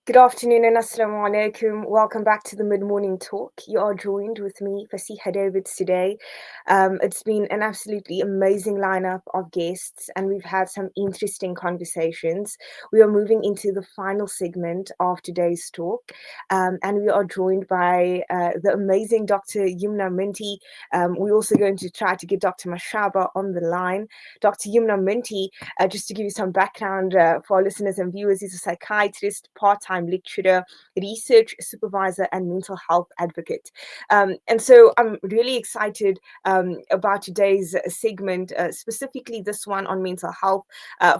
Good afternoon and assalamu alaikum. Welcome back to the Mid Morning Talk. You are joined with me, Fasiha David, today. It's been an absolutely amazing lineup of guests, and we've had some interesting conversations. We are moving into the final segment of today's talk, and we are joined by the amazing Dr. Yumna Minty. We're also going to try to get Dr. Mashaba on the line. Dr. Yumna Minty, just to give you some background for our listeners and viewers, is a psychiatrist, part-time lecturer, research supervisor, and mental health advocate. And so I'm really excited about today's segment, specifically this one on mental health.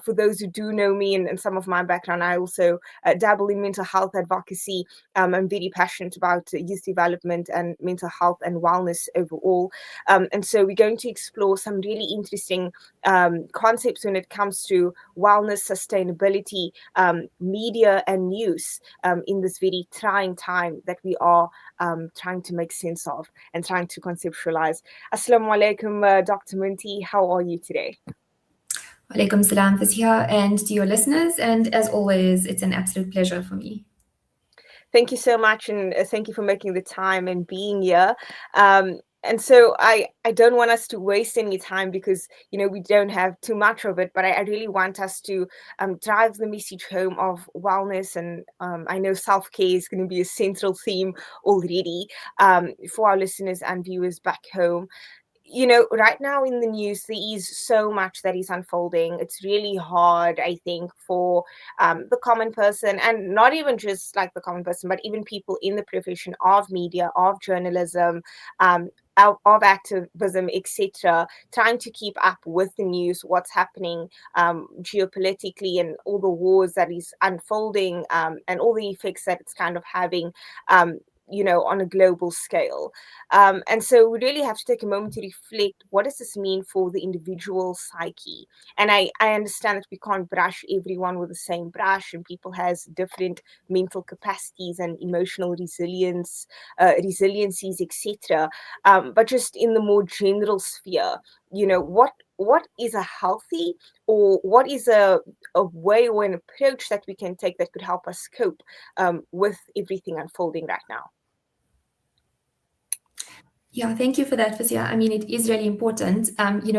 For those who do know me and some of my background, I also dabble in mental health advocacy. I'm very passionate about youth development and mental health and wellness overall. And so we're going to explore some really interesting concepts when it comes to wellness, sustainability, media, and news in this very trying time that we are trying to make sense of and trying to conceptualize. Assalamu alaikum, Dr. Minty. How are you today? Walaikum salam, Fasiha, and to your listeners. And as always, it's an absolute pleasure for me. Thank you so much, and thank you for making the time and being here. And so I don't want us to waste any time because we don't have too much of it, but I really want us to drive the message home of wellness, and I know self-care is going to be a central theme already for our listeners and viewers back home. Right now in the news, there is so much that is unfolding. It's really hard, I think, for the common person, and not even just like the common person, but even people in the profession of media, of journalism, of activism, etc., trying to keep up with the news, what's happening geopolitically, and all the wars that is unfolding, and all the effects that it's kind of having. On a global scale. And so we really have to take a moment to reflect, what does this mean for the individual psyche? And I understand that we can't brush everyone with the same brush, and people has different mental capacities and emotional resiliencies, etc. But just in the more general sphere, what is a healthy, or what is a way or an approach that we can take that could help us cope with everything unfolding right now? Yeah, thank you for that, Fasiha. I mean, it is really important.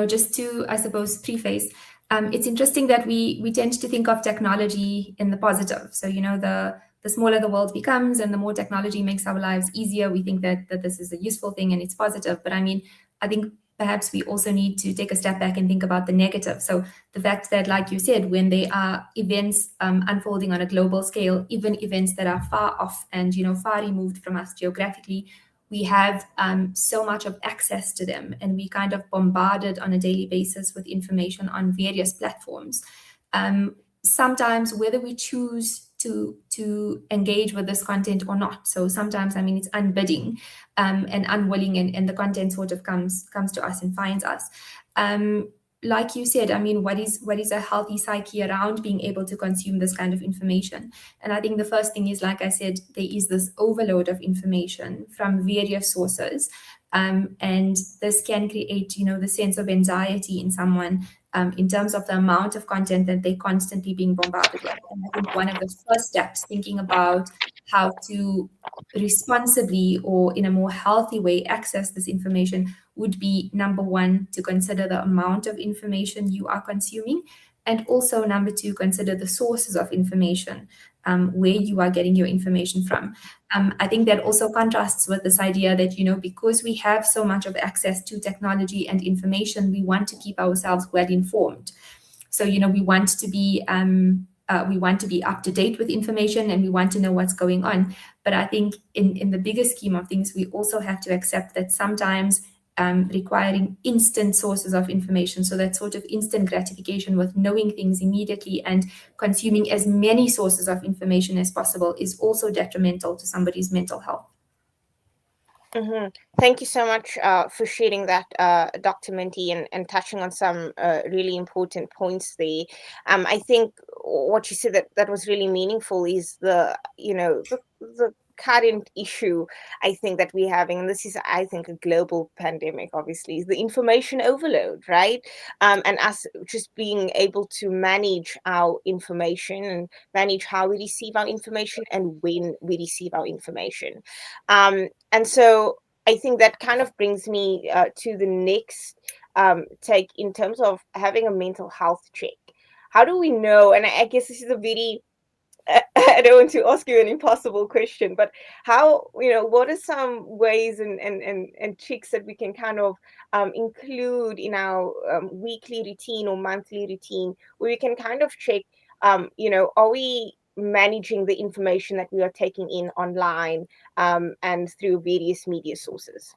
Just to, I suppose, preface, it's interesting that we tend to think of technology in the positive. So, the smaller the world becomes and the more technology makes our lives easier, we think that this is a useful thing and it's positive. But I mean, I think perhaps we also need to take a step back and think about the negative. So the fact that, like you said, when there are events unfolding on a global scale, even events that are far off and far removed from us geographically, we have so much of access to them, and we kind of bombarded on a daily basis with information on various platforms. Sometimes whether we choose to engage with this content or not. So sometimes, I mean, it's unbidding and unwilling, and the content sort of comes to us and finds us. Like you said, I mean, what is a healthy psyche around being able to consume this kind of information? And I think the first thing is, like I said, there is this overload of information from various sources. And this can create, the sense of anxiety in someone in terms of the amount of content that they're constantly being bombarded with. And I think one of the first steps, thinking about how to responsibly or in a more healthy way access this information, would be number one, to consider the amount of information you are consuming, and also number two, consider the sources of information, where you are getting your information from. I think that also contrasts with this idea that, because we have so much of access to technology and information, we want to keep ourselves well informed. So, we want to be up to date with information, and we want to know what's going on. But I think in the bigger scheme of things, we also have to accept that sometimes requiring instant sources of information, so that sort of instant gratification with knowing things immediately and consuming as many sources of information as possible, is also detrimental to somebody's mental health. Mm-hmm. Thank you so much for sharing that, Dr. Minty, and touching on some really important points there. I think what you said that was really meaningful is the current issue I think that we're having, and this is, I think, a global pandemic, obviously, is the information overload, right? And us just being able to manage our information and manage how we receive our information and when we receive our information. And so I think that kind of brings me to the next take in terms of having a mental health check. How do we know? And I guess this is a very I don't want to ask you an impossible question, but how, what are some ways and tricks that we can kind of include in our weekly routine or monthly routine where we can kind of check, are we managing the information that we are taking in online and through various media sources?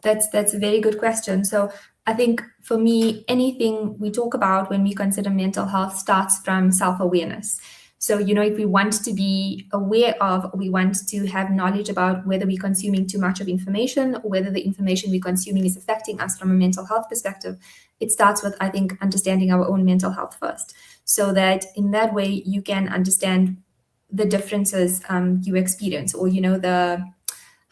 That's a very good question. So I think for me, anything we talk about when we consider mental health starts from self-awareness. So, if we want to be aware of, we want to have knowledge about whether we're consuming too much of information or whether the information we're consuming is affecting us from a mental health perspective, it starts with, I think, understanding our own mental health first. So that in that way, you can understand the differences you experience, or, the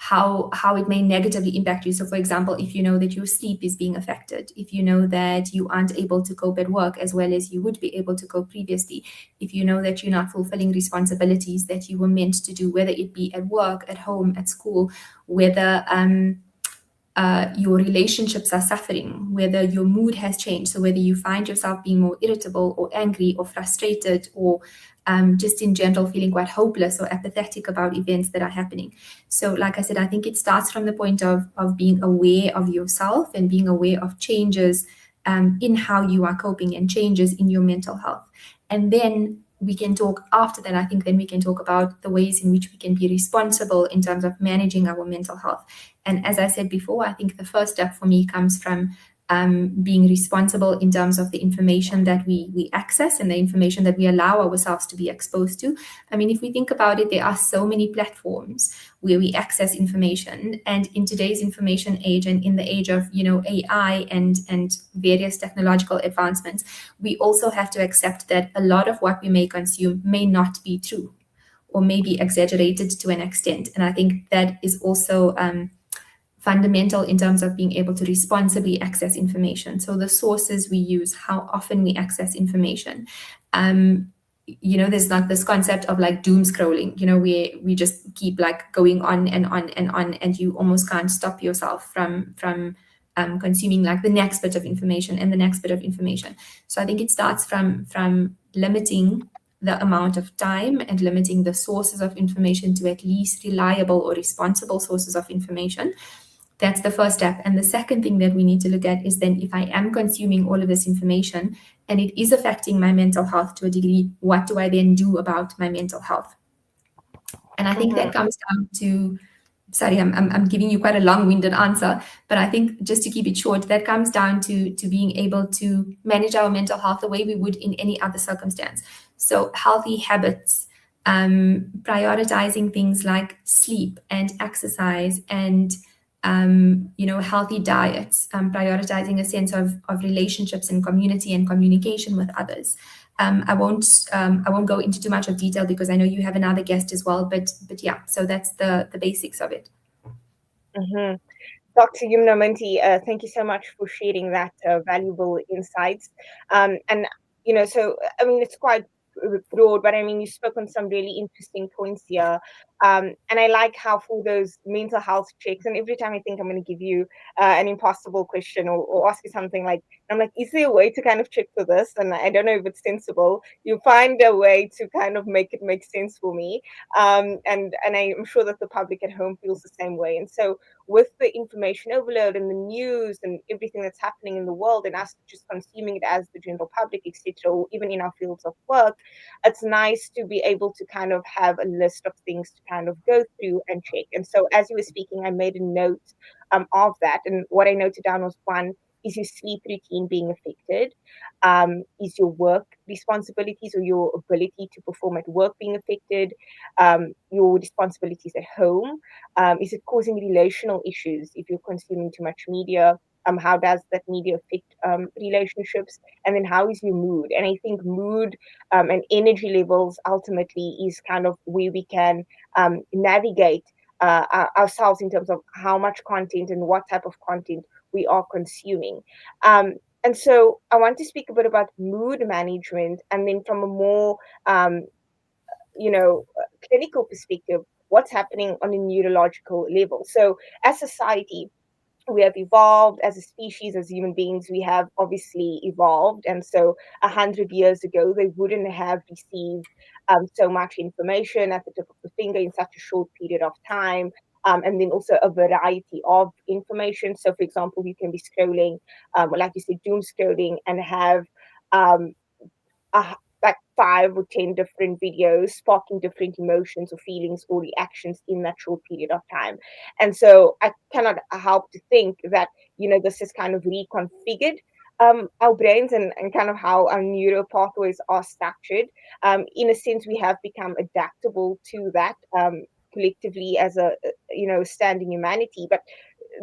how it may negatively impact you. So for example, if you know that your sleep is being affected, if you know that you aren't able to cope at work as well as you would be able to cope previously, if you know that you're not fulfilling responsibilities that you were meant to do, whether it be at work, at home, at school, whether your relationships are suffering, whether your mood has changed. So whether you find yourself being more irritable or angry or frustrated, or just in general feeling quite hopeless or apathetic about events that are happening. So like I said, I think it starts from the point of being aware of yourself and being aware of changes in how you are coping and changes in your mental health. And then we can talk after that. I think then we can talk about the ways in which we can be responsible in terms of managing our mental health. And as I said before, I think the first step for me comes from being responsible in terms of the information that we access and the information that we allow ourselves to be exposed to. I mean, if we think about it, there are so many platforms where we access information. And in today's information age and in the age of, AI and various technological advancements, we also have to accept that a lot of what we may consume may not be true or may be exaggerated to an extent. And I think that is also fundamental in terms of being able to responsibly access information. So the sources we use, how often we access information. There's not this concept of like doom scrolling, where we just keep like going on and on and on, and you almost can't stop yourself from consuming like the next bit of information and the next bit of information. So I think it starts from limiting the amount of time and limiting the sources of information to at least reliable or responsible sources of information. That's the first step. And the second thing that we need to look at is then, if I am consuming all of this information and it is affecting my mental health to a degree, what do I then do about my mental health? And I think that comes down to, sorry, I'm giving you quite a long-winded answer, but I think just to keep it short, that comes down to being able to manage our mental health the way we would in any other circumstance. So healthy habits, prioritizing things like sleep and exercise and healthy diets, prioritizing a sense of relationships and community and communication with others. I won't go into too much of detail because I know you have another guest as well, but yeah, so that's the basics of it. Mm-hmm. Dr. Yumna Minty, thank you so much for sharing that valuable insights. And, so, I mean, it's quite broad, but I mean, you spoke on some really interesting points here. And I like how for those mental health checks, and every time I think I'm going to give you an impossible question or ask you something like, I'm like, is there a way to kind of check for this? And I don't know if it's sensible. You find a way to kind of make it make sense for me. And I'm sure that the public at home feels the same way. And so with the information overload and the news and everything that's happening in the world and us just consuming it as the general public, etc., or even in our fields of work, it's nice to be able to kind of have a list of things to kind of go through and check. And so as you were speaking, I made a note of that. And what I noted down was, one, is your sleep routine being affected? Is your work responsibilities or your ability to perform at work being affected? Your responsibilities at home? Is it causing relational issues if you're consuming too much media? how does that media affect relationships, and then how is your mood. And I think mood and energy levels ultimately is kind of where we can navigate ourselves in terms of how much content and what type of content we are consuming. And so I want to speak a bit about mood management, and then from a more um, clinical perspective, what's happening on a neurological level. So as society, we have evolved as a species, as human beings. We have obviously evolved, and so 100 years ago, they wouldn't have received so much information at the tip of the finger in such a short period of time. And then also a variety of information. So, for example, you can be scrolling, like you said, doom scrolling, and have um, like 5 or 10 different videos sparking different emotions or feelings or reactions in that short period of time. And so I cannot help to think that, this is kind of reconfigured our brains, and kind of how our neural pathways are structured. In a sense, we have become adaptable to that collectively as a, standing humanity. But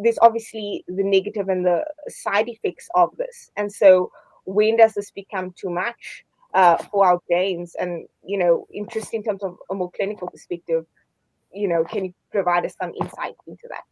there's obviously the negative and the side effects of this. And so when does this become too much for our brains? And, interest in terms of a more clinical perspective, can you provide us some insight into that?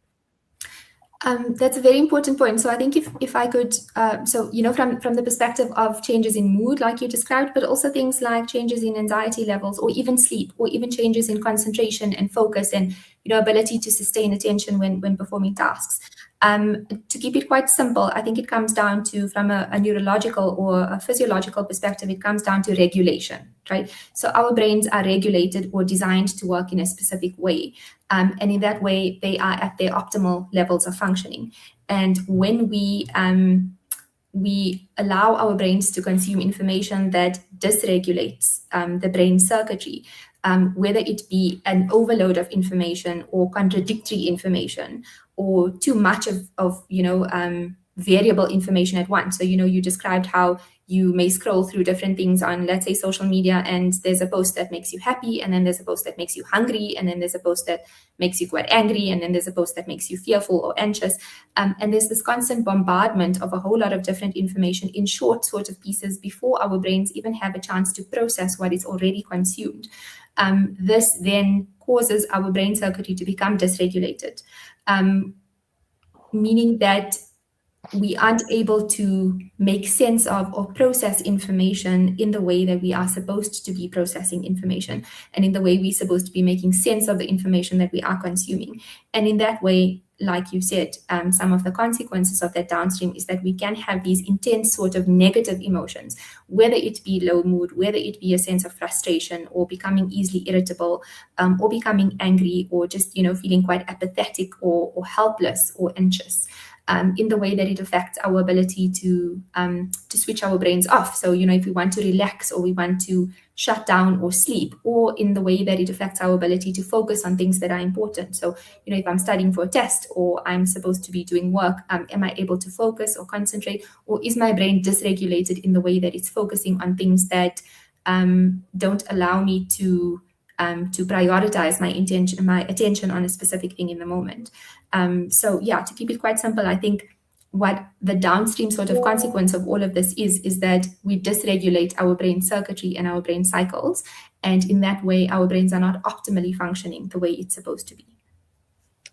That's a very important point. So I think if I could, so from the perspective of changes in mood, like you described, but also things like changes in anxiety levels, or even sleep, or even changes in concentration and focus, and ability to sustain attention when performing tasks. To keep it quite simple, I think it comes down to, from a neurological or a physiological perspective, it comes down to regulation, right? So our brains are regulated or designed to work in a specific way. And in that way, they are at their optimal levels of functioning. And when we allow our brains to consume information that dysregulates the brain circuitry, whether it be an overload of information or contradictory information, or too much of variable information at once. So you described how you may scroll through different things on, let's say, social media, and there's a post that makes you happy, and then there's a post that makes you hungry, and then there's a post that makes you quite angry, and then there's a post that makes you fearful or anxious. And there's this constant bombardment of a whole lot of different information in short sort of pieces before our brains even have a chance to process what is already consumed. This then causes our brain circuitry to become dysregulated, meaning that we aren't able to make sense of or process information in the way that we are supposed to be processing information, and in the way we're supposed to be making sense of the information that we are consuming. And in that way, like you said, some of the consequences of that downstream is that we can have these intense sort of negative emotions, whether it be low mood, whether it be a sense of frustration, or becoming easily irritable, or becoming angry, or just feeling quite apathetic, or helpless or anxious, in the way that it affects our ability to switch our brains off. So, if we want to relax, or we want to shut down or sleep, or in the way that it affects our ability to focus on things that are important. So, if I'm studying for a test, or I'm supposed to be doing work, am I able to focus or concentrate, or is my brain dysregulated in the way that it's focusing on things that don't allow me to prioritize my attention on a specific thing in the moment. So yeah, to keep it quite simple, I think what the downstream sort of consequence of all of this is that we dysregulate our brain circuitry and our brain cycles, and in that way, our brains are not optimally functioning the way it's supposed to be.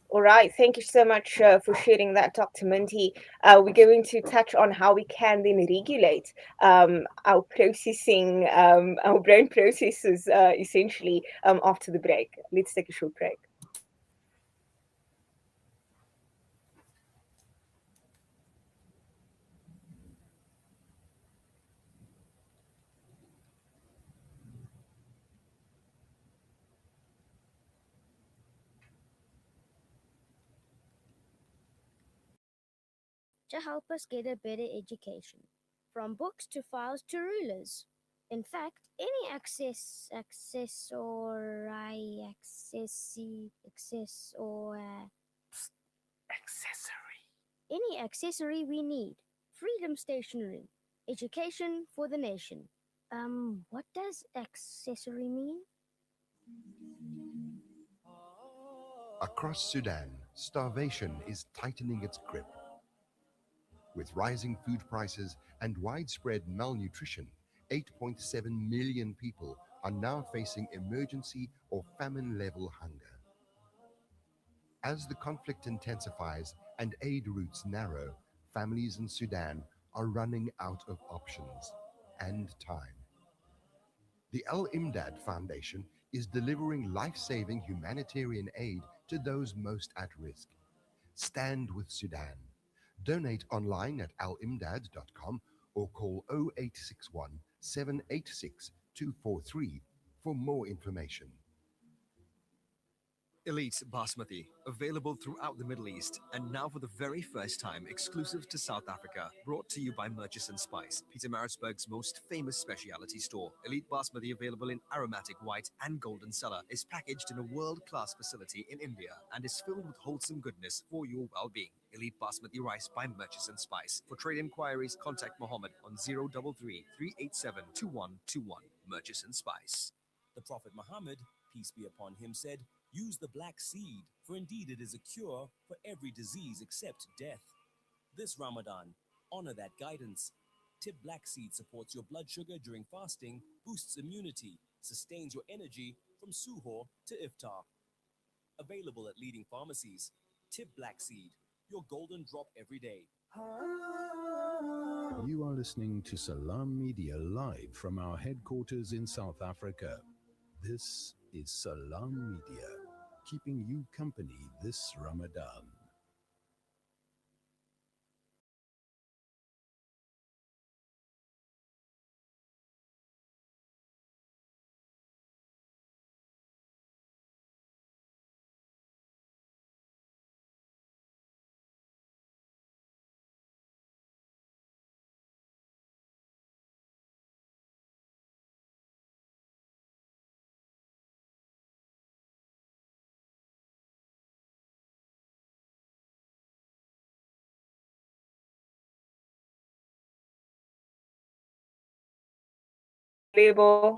All right, thank you so much for sharing that, Dr. Minty. We're going to touch on how we can then regulate our processing, our brain processes, essentially, after the break. Let's take a short break. To help us get a better education, from books to files to rulers. In fact, any access or any accessory we need. Freedom Stationery. Education for the nation. What does accessory mean? Across Sudan, starvation is tightening its grip. With rising food prices and widespread malnutrition, 8.7 million people are now facing emergency or famine level hunger. As the conflict intensifies and aid routes narrow, families in Sudan are running out of options and time. The Al Imdad Foundation is delivering life saving humanitarian aid to those most at risk. Stand with Sudan. Donate online at alimdad.com or call 0861 786 243 for more information. Elite Basmati, available throughout the Middle East, and now for the very first time exclusive to South Africa. Brought to you by Murchison Spice, Pietermaritzburg's most famous specialty store. Elite Basmati, available in aromatic white and golden cellar, is packaged in a world-class facility in India and is filled with wholesome goodness for your well-being. Elite Basmati rice by Murchison Spice. For trade inquiries, contact Mohammed on 033 387 2121. Murchison Spice. The Prophet Muhammad, peace be upon him, said, "Use the black seed, for indeed it is a cure for every disease except death." This Ramadan, honor that guidance. Tip black seed supports your blood sugar during fasting, boosts immunity, sustains your energy from suhoor to iftar. Available at leading pharmacies. Tip black seed, your golden drop every day. You are listening to Salam Media live from our headquarters in South Africa. This is Salam Media, keeping you company this Ramadan. Malebo.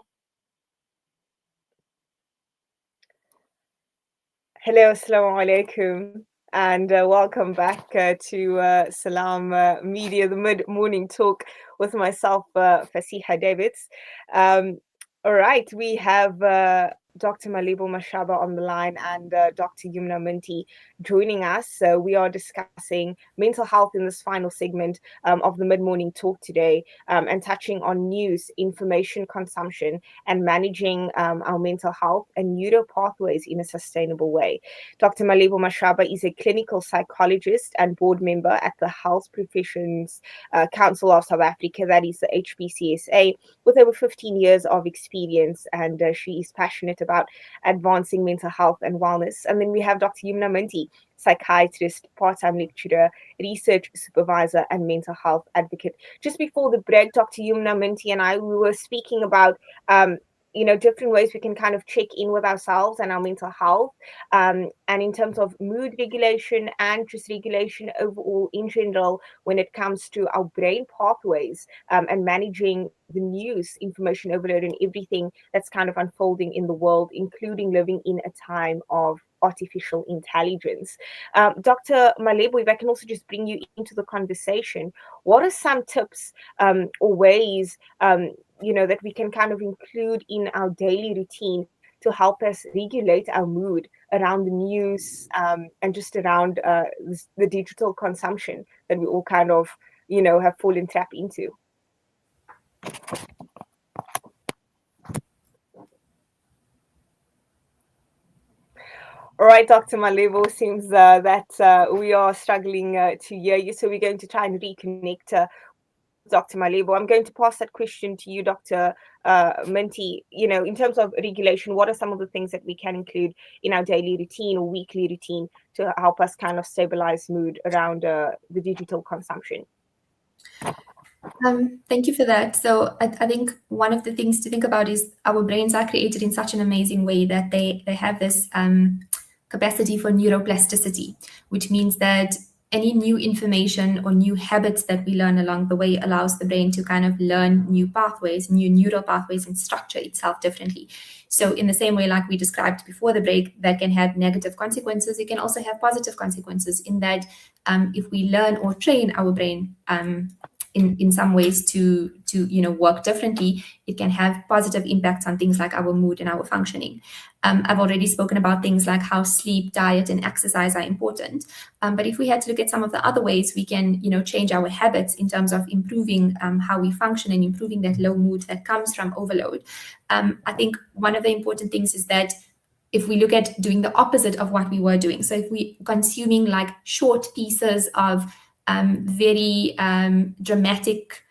Hello, assalamu alaikum, and welcome back to Salam Media, the mid-morning talk with myself, Fasiha Davids. All right, we have Dr. Malebo Mashaba on the line and Dr. Yumna Minty joining us. So we are discussing mental health in this final segment of the mid-morning talk today, and touching on news, information consumption, and managing our mental health and neuro pathways in a sustainable way. Dr. Malebo Mashaba is a clinical psychologist and board member at the Health Professions Council of South Africa, that is the HPCSA, with over 15 years of experience, and she is passionate about advancing mental health and wellness. And then we have Dr. Yumna Minty, psychiatrist, part-time lecturer, research supervisor, and mental health advocate. Just before the break, Dr. Yumna Minty and I, we were speaking about different ways we can kind of check in with ourselves and our mental health, and in terms of mood regulation and just regulation overall in general when it comes to our brain pathways, and managing the news, information overload, and everything that's kind of unfolding in the world, including living in a time of artificial intelligence. Dr. Malebo, if I can also just bring you into the conversation, what are some tips or ways that we can kind of include in our daily routine to help us regulate our mood around the news, and just around the digital consumption that we all kind of, have fallen trap into? All right, Dr. Malebo, seems that we are struggling to hear you, so we're going to try and reconnect with Dr. Malebo. I'm going to pass that question to you, Dr. Minty. In terms of regulation, what are some of the things that we can include in our daily routine or weekly routine to help us kind of stabilize mood around the digital consumption? Thank you for that. So I think one of the things to think about is our brains are created in such an amazing way that they have this capacity for neuroplasticity, which means that any new information or new habits that we learn along the way allows the brain to kind of learn new pathways, new neural pathways, and structure itself differently. So in the same way, like we described before the break, that can have negative consequences, it can also have positive consequences in that if we learn or train our brain in some ways to work differently, it can have positive impacts on things like our mood and our functioning. I've already spoken about things like how sleep, diet, and exercise are important. But if we had to look at some of the other ways we can, change our habits in terms of improving how we function and improving that low mood that comes from overload, I think one of the important things is that if we look at doing the opposite of what we were doing, so if we consuming like short pieces of very dramatic,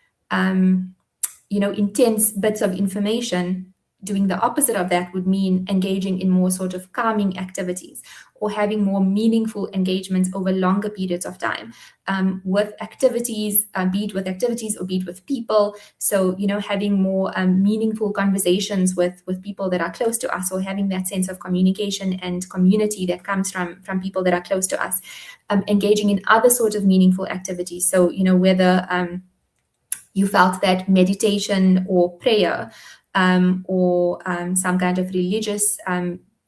intense bits of information, doing the opposite of that would mean engaging in more sort of calming activities or having more meaningful engagements over longer periods of time with activities, be it with activities or be it with people. So, having more meaningful conversations with people that are close to us, or having that sense of communication and community that comes from people that are close to us, engaging in other sort of meaningful activities. So, whether you felt that meditation or prayer or some kind of religious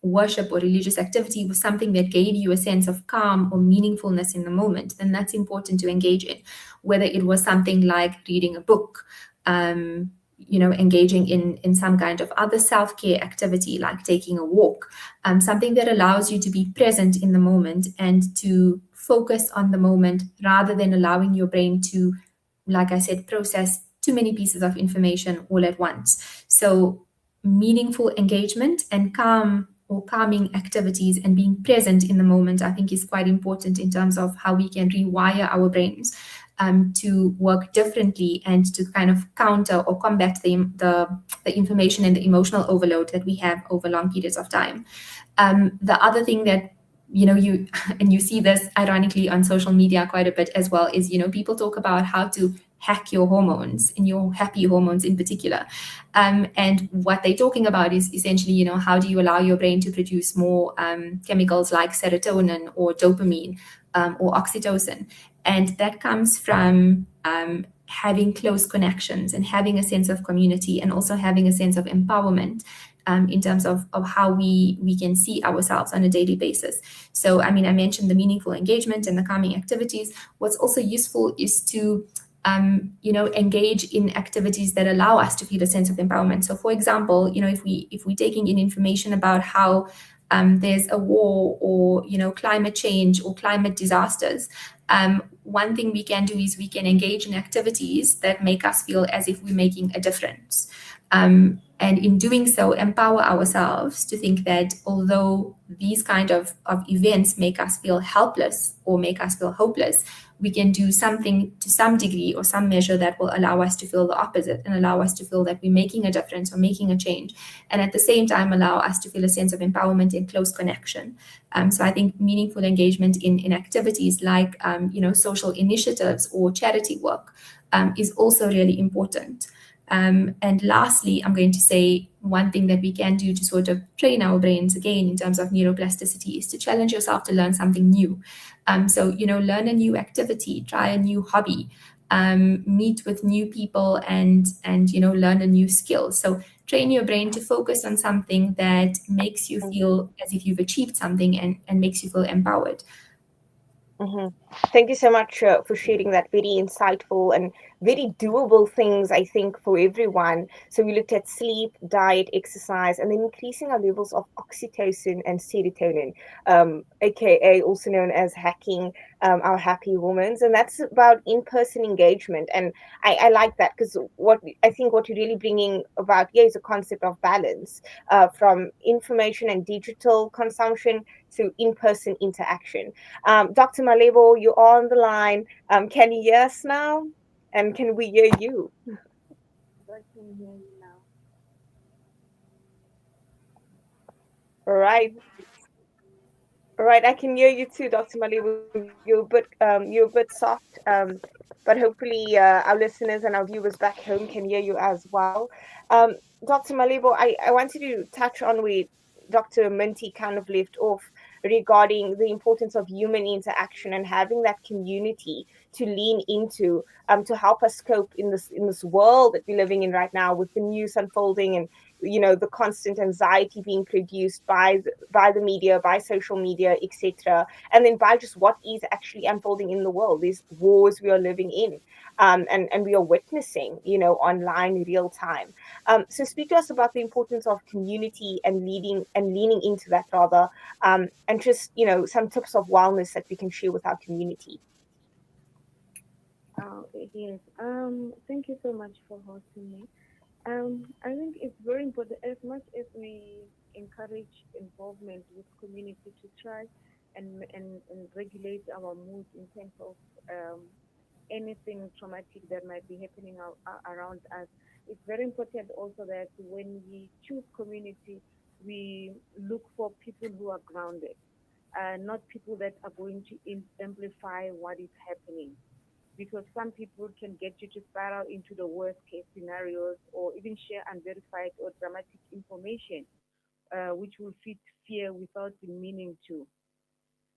worship or religious activity was something that gave you a sense of calm or meaningfulness in the moment, then that's important to engage in. Whether it was something like reading a book, engaging in some kind of other self-care activity like taking a walk, something that allows you to be present in the moment and to focus on the moment rather than allowing your brain to, like I said, process too many pieces of information all at once. So meaningful engagement and calming activities and being present in the moment, I think, is quite important in terms of how we can rewire our brains to work differently and to kind of counter or combat the information and the emotional overload that we have over long periods of time. The other thing that you see this ironically on social media quite a bit as well is, people talk about how to hack your hormones and your happy hormones in particular. And what they're talking about is essentially, how do you allow your brain to produce more chemicals like serotonin or dopamine or oxytocin? And that comes from having close connections and having a sense of community and also having a sense of empowerment in terms of how we can see ourselves on a daily basis. So, I mentioned the meaningful engagement and the calming activities. What's also useful is to engage in activities that allow us to feel a sense of empowerment. So, for example, if we're taking in information about how there's a war or climate change or climate disasters, one thing we can do is we can engage in activities that make us feel as if we're making a difference. And in doing so, empower ourselves to think that although these kind of events make us feel helpless or make us feel hopeless, we can do something to some degree or some measure that will allow us to feel the opposite and allow us to feel that we're making a difference or making a change. And at the same time, allow us to feel a sense of empowerment and close connection. So I think meaningful engagement in activities like, social initiatives or charity work is also really important. And lastly, I'm going to say one thing that we can do to sort of train our brains again in terms of neuroplasticity is to challenge yourself to learn something new. So, learn a new activity, try a new hobby, meet with new people and learn a new skill. So train your brain to focus on something that makes you feel as if you've achieved something and makes you feel empowered. Mm-hmm. Thank you so much for sharing that very insightful and very doable things, I think, for everyone. So we looked at sleep, diet, exercise, and then increasing our levels of oxytocin and serotonin, aka also known as hacking our happy hormones. And that's about in-person engagement. And I like that because what you're really bringing about here is a concept of balance from information and digital consumption to in-person interaction. Dr. Malebo, you're on the line. Can you hear us now? And can we hear you? I can hear you now. All right. All right, I can hear you too, Dr. Malebo. You're a bit soft, but hopefully our listeners and our viewers back home can hear you as well. Dr. Malebo, I wanted to touch on where Dr. Minty kind of left off regarding the importance of human interaction and having that community to lean into, to help us cope in this world that we're living in right now, with the news unfolding and the constant anxiety being produced by the media, by social media, etc., and then by just what is actually unfolding in the world, these wars we are living in, and we are witnessing online real time. So speak to us about the importance of community and leaning into that, rather, and just some tips of wellness that we can share with our community. Yes. Thank you so much for hosting me. I think it's very important, as much as we encourage involvement with community to try and regulate our mood in terms of anything traumatic that might be happening around us. It's very important also that when we choose community, we look for people who are grounded, not people that are going to amplify what is happening, because some people can get you to spiral into the worst case scenarios or even share unverified or dramatic information, which will feed fear without the meaning to.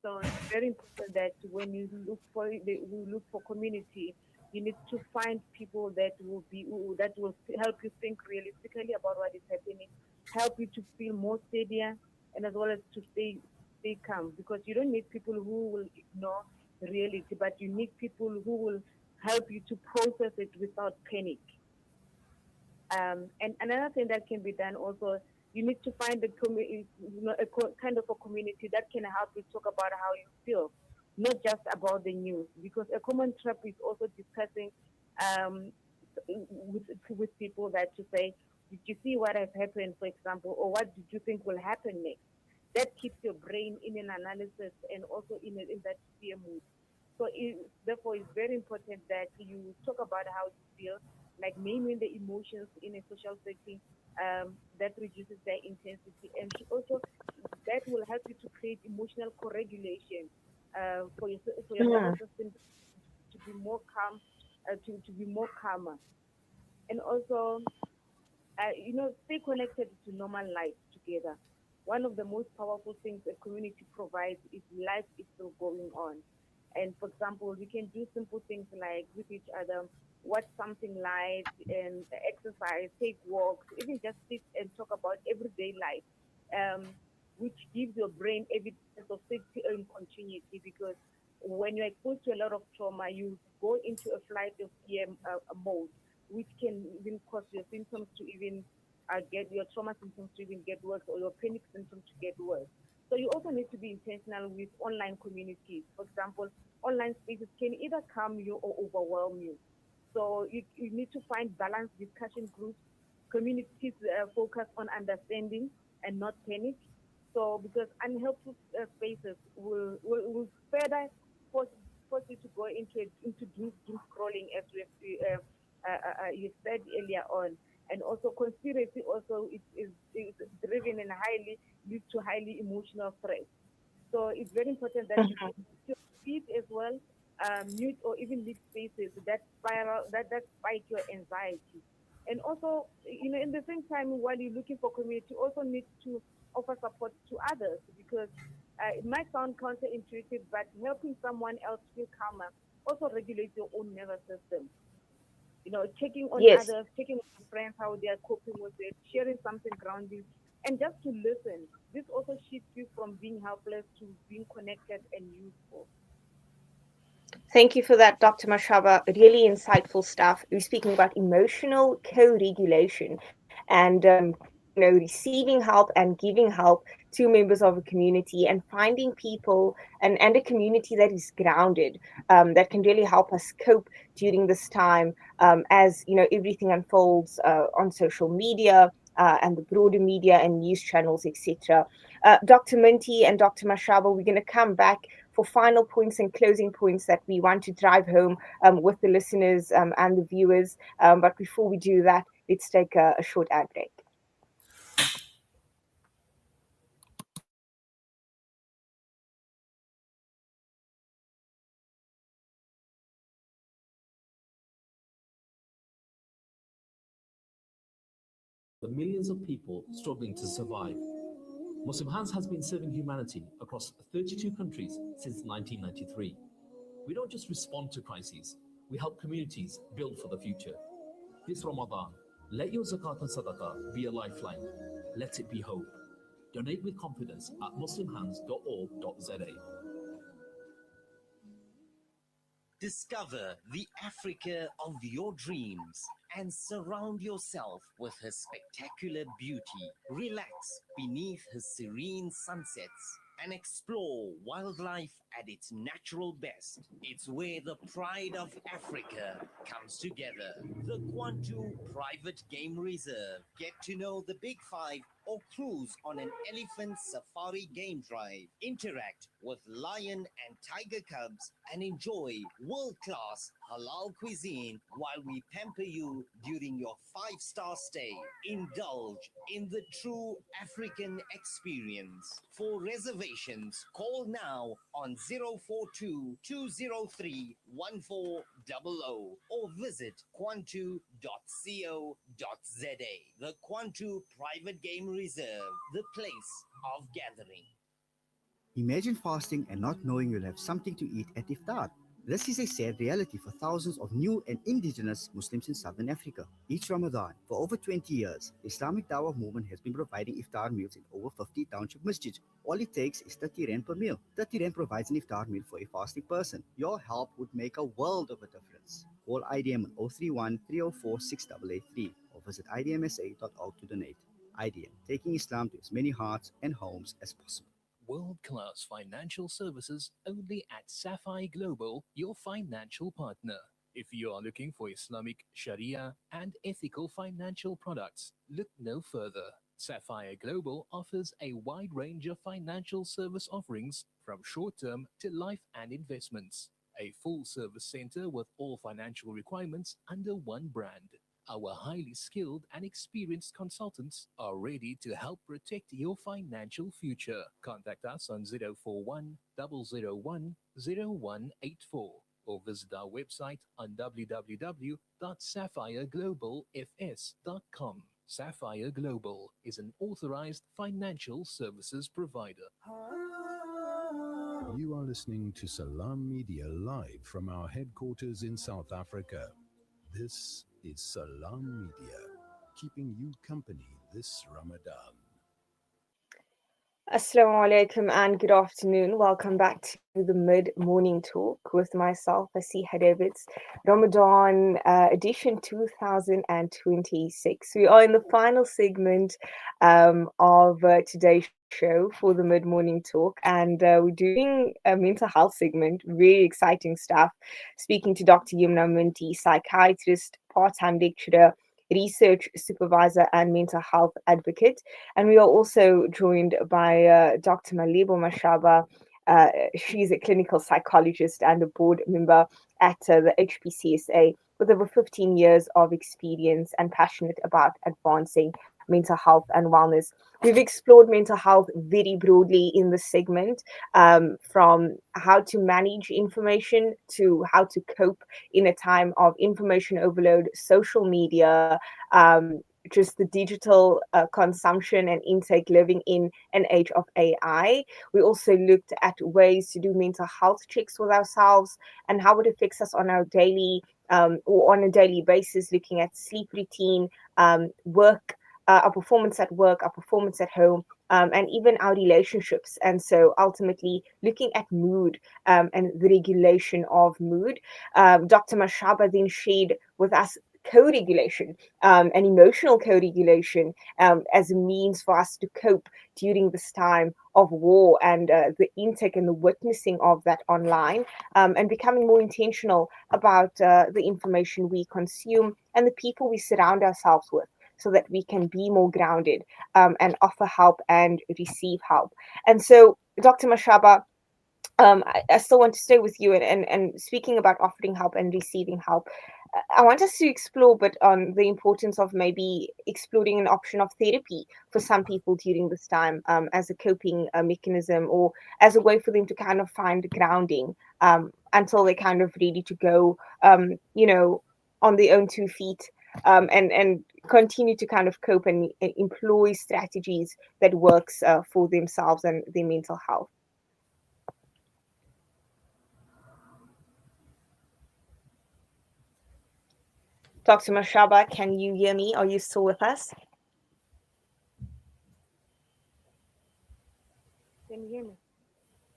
So it's very important that when you look for community, you need to find people that will help you think realistically about what is happening, help you to feel more steadier, and as well as to stay calm. Because you don't need people who will ignore reality, but you need people who will help you to process it without panic. And another thing that can be done also, you need to find kind of a community that can help you talk about how you feel, not just about the news. Because a common trap is also discussing um, with people that to say, did you see what has happened, for example, or what did you think will happen next? That keeps your brain in an analysis and also in that fear mood. So therefore, it's very important that you talk about how you feel, like naming the emotions in a social setting. That reduces their intensity, and also that will help you to create emotional co-regulation for your nervous system to be more calm, to be more calmer, and also stay connected to normal life together. One of the most powerful things a community provides is life is still going on. And for example, we can do simple things like with each other, watch something light and exercise, take walks, even just sit and talk about everyday life, um, which gives your brain evidence of safety and continuity. Because when you're exposed to a lot of trauma, you go into a flight of fear mode, which can even cause your symptoms to even get your trauma symptoms to even get worse, or your panic symptoms to get worse. So you also need to be intentional with online communities. For example, online spaces can either calm you or overwhelm you. So you need to find balanced discussion groups, communities focus on understanding and not panic. So because unhelpful spaces will further force, force you to go into doom scrolling, as you said earlier on. And also conspiracy also is driven and highly leads to highly emotional stress. So it's very important that you Mhm. feed as well, mute or even leave spaces that spiral that spike your anxiety. And also, in the same time, while you're looking for community, you also need to offer support to others, because it might sound counterintuitive, but helping someone else feel calmer also regulates your own nervous system. Checking on Yes. others, checking on your friends, how they are coping with it, sharing something grounding, and just to listen. This also shifts you from being helpless to being connected and useful. Thank you for that, Dr. Mashaba. Really insightful stuff. We're speaking about emotional co-regulation and receiving help and giving help to members of a community, and finding people and a community that is grounded, that can really help us cope during this time, as everything unfolds on social media. And the broader media and news channels, etc. Dr. Minty and Dr. Mashaba, we're going to come back for final points and closing points that we want to drive home with the listeners and the viewers. But before we do that, let's take a short ad break. The millions of people struggling to survive. Muslim Hands has been serving humanity across 32 countries since 1993. We don't just respond to crises, we help communities build for the future. This Ramadan, let your zakat and sadaqah be a lifeline. Let it be hope. Donate with confidence at muslimhands.org.za. Discover the Africa of your dreams and surround yourself with her spectacular beauty. Relax beneath her serene sunsets and explore wildlife at its natural best. It's where the pride of Africa comes together. The Kwantu Private Game Reserve. Get to know the Big Five or cruise on an elephant safari game drive. Interact with lion and tiger cubs and enjoy world-class halal cuisine while we pamper you during your five-star stay. Indulge in the true African experience. For reservations, call now on 042 203 1400 or visit kwantu.co.za. The Kwantu Private Game Reserve, the place of gathering. Imagine fasting and not knowing you'll have something to eat at iftar. This is a sad reality for thousands of new and indigenous Muslims in southern Africa. Each Ramadan, for over 20 years, the Islamic Dawah movement has been providing iftar meals in over 50 township masjids. All it takes is 30 rand per meal. 30 rand provides an iftar meal for a fasting person. Your help would make a world of a difference. Call IDM on 031 304 6883 or visit idmsa.org to donate. IDM, taking Islam to as many hearts and homes as possible. World-class financial services only at Sapphire Global, your financial partner. If you are looking for Islamic Sharia and ethical financial products, look no further. Sapphire Global offers a wide range of financial service offerings from short-term to life and investments. A full-service center with all financial requirements under one brand. Our highly skilled and experienced consultants are ready to help protect your financial future. Contact us on 041 001 0184 or visit our website on www.sapphireglobalfs.com. Sapphire Global is an authorized financial services provider. You are listening to Salam Media live from our headquarters in South Africa. This is Salam Media, keeping you company this Ramadan. Assalamu alaikum and good afternoon. Welcome back to the mid-morning talk with myself, Fasiha Davids, Ramadan edition 2026. We are in the final segment of today's show for the mid-morning talk, and we're doing a mental health segment. Really exciting stuff. Speaking to Dr. Yumna Minty, psychiatrist, part-time lecturer, research supervisor and mental health advocate. And we are also joined by Dr. Malebo Mashaba. She's a clinical psychologist and a board member at the HPCSA with over 15 years of experience and passionate about advancing mental health and wellness. We've explored mental health very broadly in this segment, from how to manage information to how to cope in a time of information overload, social media, just the digital consumption and intake living in an age of AI. We also looked at ways to do mental health checks with ourselves and how it affects us on our daily or on a daily basis, looking at sleep routine, work, our performance at work, our performance at home, and even our relationships. And so ultimately looking at mood and the regulation of mood. Dr. Mashaba then shared with us co-regulation and emotional co-regulation as a means for us to cope during this time of war and the intake and the witnessing of that online, and becoming more intentional about the information we consume and the people we surround ourselves with, so that we can be more grounded and offer help and receive help. And so, Dr. Mashaba, I still want to stay with you and speaking about offering help and receiving help. I want us to explore, but on the importance of maybe exploring an option of therapy for some people during this time, as a coping mechanism or as a way for them to kind of find grounding until they're kind of ready to go, on their own 2 feet and continue to kind of cope and employ strategies that works for themselves and their mental health. Dr. Mashaba, can you hear me? Are you still with us? Can you hear me?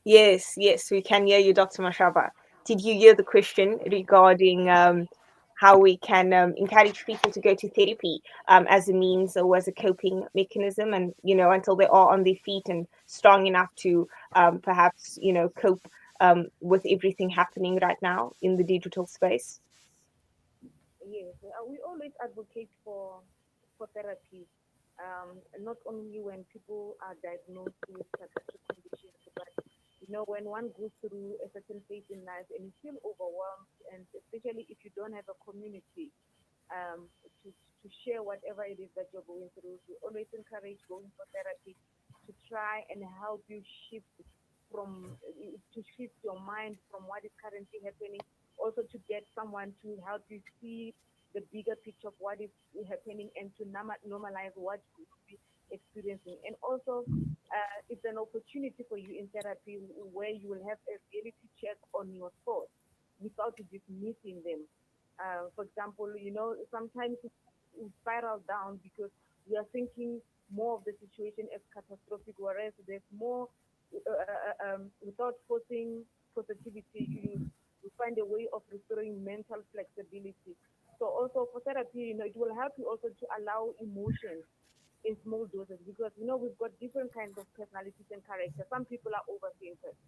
Yes, yes, we can hear you, Dr. Mashaba. Did you hear the question regarding how we can encourage people to go to therapy as a means or as a coping mechanism, and until they are on their feet and strong enough to perhaps cope with everything happening right now in the digital space? Yes, we always advocate for therapy, not only when people are diagnosed with psychiatric conditions, but when one goes through a certain phase in life and you feel overwhelmed, and especially if you don't have a community to share whatever it is that you're going through, we always encourage going for therapy to try and help you shift your mind from what is currently happening, also to get someone to help you see the bigger picture of what is happening and to normalize what you will be experiencing. And also, it's an opportunity for you in therapy where you will have a reality check on your thoughts without dismissing them. For example, sometimes we spiral down because we are thinking more of the situation as catastrophic, whereas there's more, without forcing positivity, you find a way of restoring mental flexibility. So also for therapy, it will help you also to allow emotions in small doses, because we've got different kinds of personalities and characters. Some people are overthinkers,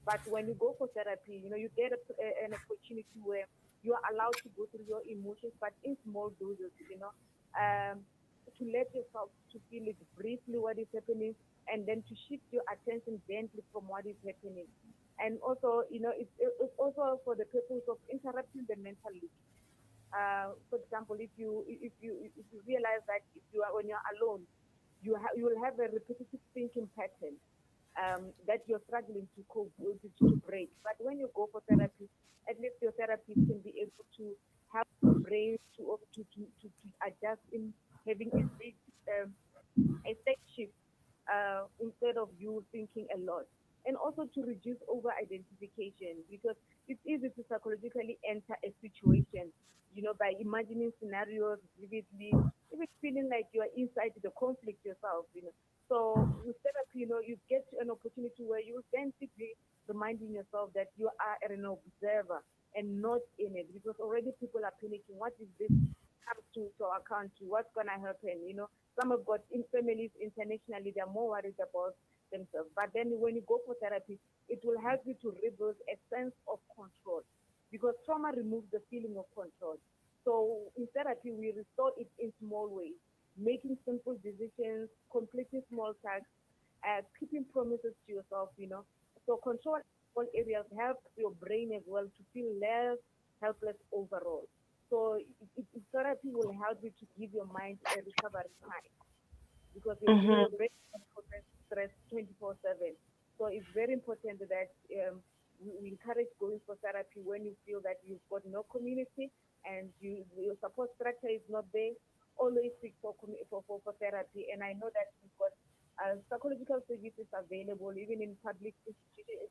but when you go for therapy, you get an opportunity where you are allowed to go through your emotions, but in small doses. To let yourself to feel it briefly what is happening, and then to shift your attention gently from what is happening. And also, it's also for the purpose of interrupting the mental loop. For example, if you realize that if you are when you're alone, you will have a repetitive thinking pattern that you're struggling to cope with, to break. But when you go for therapy, at least your therapist can be able to help your brain to adjust in having a state shift instead of you thinking a lot. And also to reduce over identification, because it's easy to psychologically enter a situation, by imagining scenarios vividly, even feeling like you are inside the conflict yourself. So with therapy, you get an opportunity where you then simply reminding yourself that you are an observer and not in it, because already people are panicking. What is this comes to our country? What's gonna happen? Some have got in families internationally, they're more worried about themselves. But then when you go for therapy, it will help you to rebuild a sense of control, because trauma removes the feeling of control. So in therapy, we restore it in small ways, making simple decisions, completing small tasks, keeping promises to yourself. So control all areas helps your brain as well to feel less helpless overall. So therapy will help you to give your mind a recovery time, because your brain process stress 24/7. So it's very important that we encourage going for therapy when you feel that you've got no community and your support structure is not there. Always seek for therapy. And I know that we've got psychological services available even in public institutions,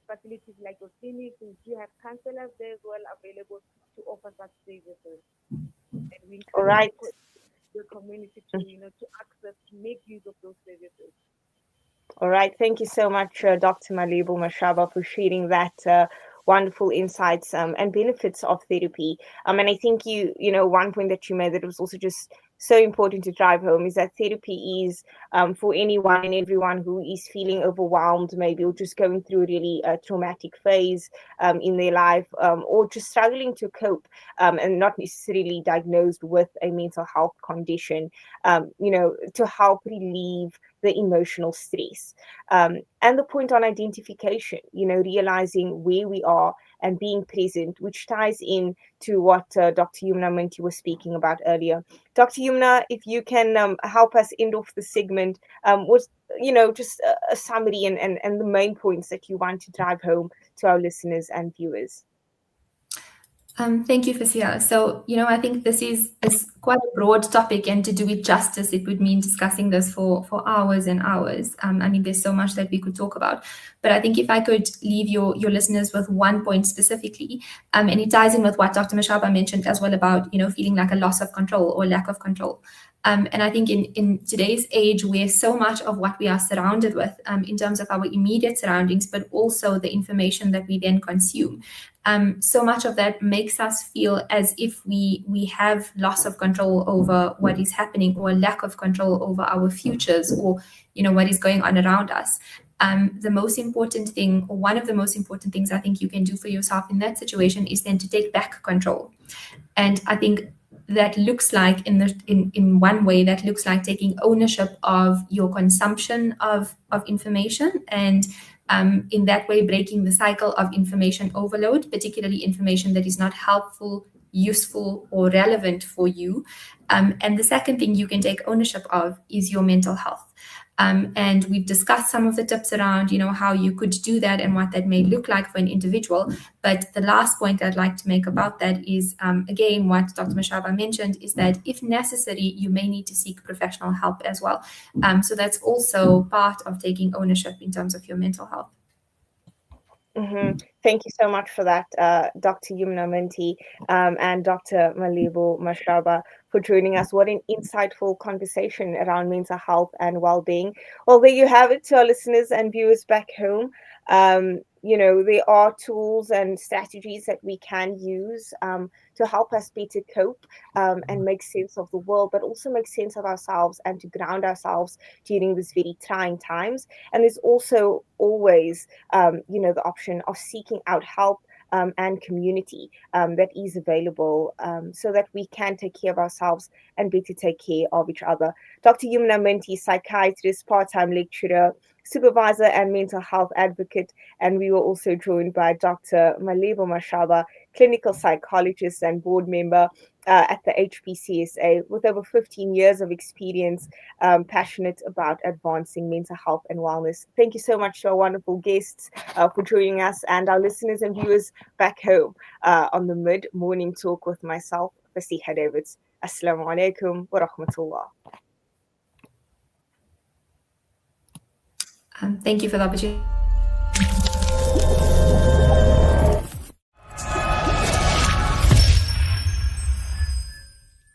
facilities like your clinics. We do have counselors there as well available to offer such services. And we All encourage right. the community to access, to make use of those services. All right. Thank you so much, Dr. Malebo Mashaba, for sharing that wonderful insights and benefits of therapy. And I think one point that you made that was also just so important to drive home is that therapy is for anyone and everyone who is feeling overwhelmed, maybe, or just going through a really traumatic phase in their life, or just struggling to cope and not necessarily diagnosed with a mental health condition, to help relieve the emotional stress. And the point on identification, realizing where we are and being present, which ties in to what Dr. Yumna Minty was speaking about earlier. Dr. Yumna, if you can help us end off the segment, was just a summary and the main points that you want to drive home to our listeners and viewers. Thank you, Fasia. So, I think this is quite a broad topic, and to do it justice, it would mean discussing this for hours and hours. I mean, there's so much that we could talk about. But I think if I could leave your listeners with one point specifically, and it ties in with what Dr. Mashaba mentioned as well about, feeling like a loss of control or lack of control. And I think in today's age, where so much of what we are surrounded with, in terms of our immediate surroundings, but also the information that we then consume, so much of that makes us feel as if we have loss of control over what is happening, or lack of control over our futures, or what is going on around us. The most important thing, or one of the most important things I think you can do for yourself in that situation, is then to take back control. And I think that looks like, in one way, that looks like taking ownership of your consumption of information, and in that way breaking the cycle of information overload, particularly information that is not helpful, useful, or relevant for you. And the second thing you can take ownership of is your mental health. And we've discussed some of the tips around, how you could do that and what that may look like for an individual. But the last point I'd like to make about that is, again, what Dr. Mashaba mentioned, is that if necessary, you may need to seek professional help as well. So that's also part of taking ownership in terms of your mental health. Thank you so much for that, Dr. Yumna Minty and Dr. Malebo Mashaba, for joining us. What an insightful conversation around mental health and well-being. Well, there you have it, to our listeners and viewers back home. There are tools and strategies that we can use to help us better cope and make sense of the world, but also make sense of ourselves and to ground ourselves during these very trying times. And there's also always, the option of seeking out help and community that is available, so that we can take care of ourselves and better take care of each other. Dr. Yumna Minty, psychiatrist, part-time lecturer, supervisor, and mental health advocate. And we were also joined by Dr. Malebo Mashaba, clinical psychologist and board member at the HPCSA, with over 15 years of experience, passionate about advancing mental health and wellness. Thank you so much to our wonderful guests for joining us, and our listeners and viewers back home on the mid-morning talk with myself, Fasiha Davids. Assalamu alaikum wa rahmatullah. Thank you for the opportunity.